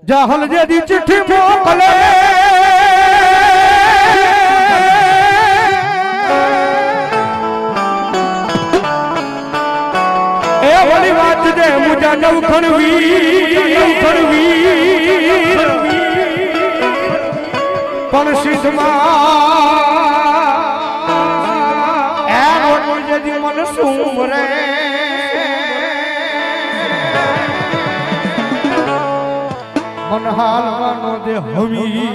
જાહલ જેદી ચિઠ્ઠી મોકલે એ વળી વાત જે મુજા નવખણવી પણ સિદ્ધમાં એ રોટલી જેદી મન સુમરે મન હાલવાનો દે હવી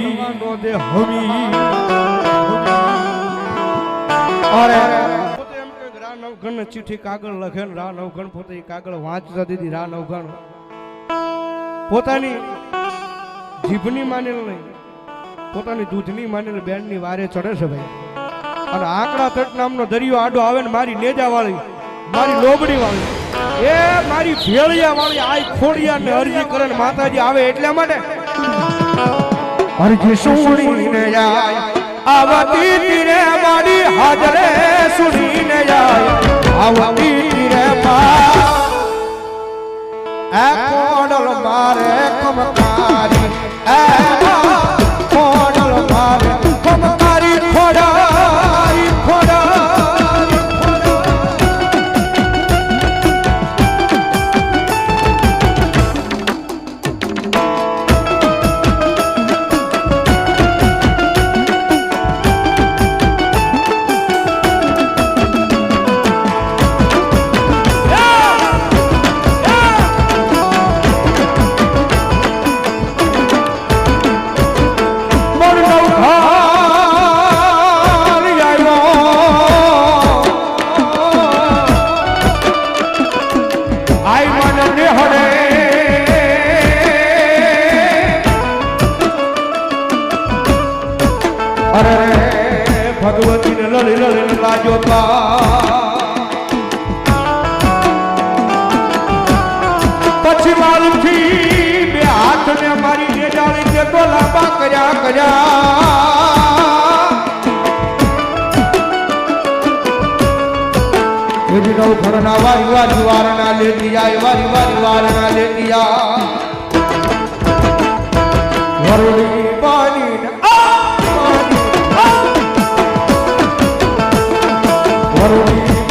અરે પોતે એમ કે રા નવઘણ ચિઠ્ઠી કાગળ લખે ને રા નવઘણ પોતે કાગળ વાંચતા દીધી રા નવઘણ પોતાની જીભની માનેલ નહીં પોતાની દૂધની માનેલ બેનની વારે ચડે છે ભાઈ અને આંકડા તટ નામનો દરિયો આડો આવે ને મારી નેજા વાળી મારી લોબડી વાળી એ મારી ભેળિયા વાળી આઈ ખોડિયા ને અરજી કરે ને માતાજી આવે એટલા માટે અરજી સુણીને જાય આવતી તીરે મારી હાજરે સુણીને જાય આવતી તીરે મા એ કોડલ મારે કમકારી એ કોડલ મારે કમકારી ખોડારી ખોડારી ભગવતી ને લડી લડી લાજો પછી માલથી બે હાથ ને મારી નેજાળી તે તો લાંબા કર્યા નવ ઘરના વારી વારી વારના લેતી આય વારી વારી વારના લેતી આ વરુડી પાણી What are we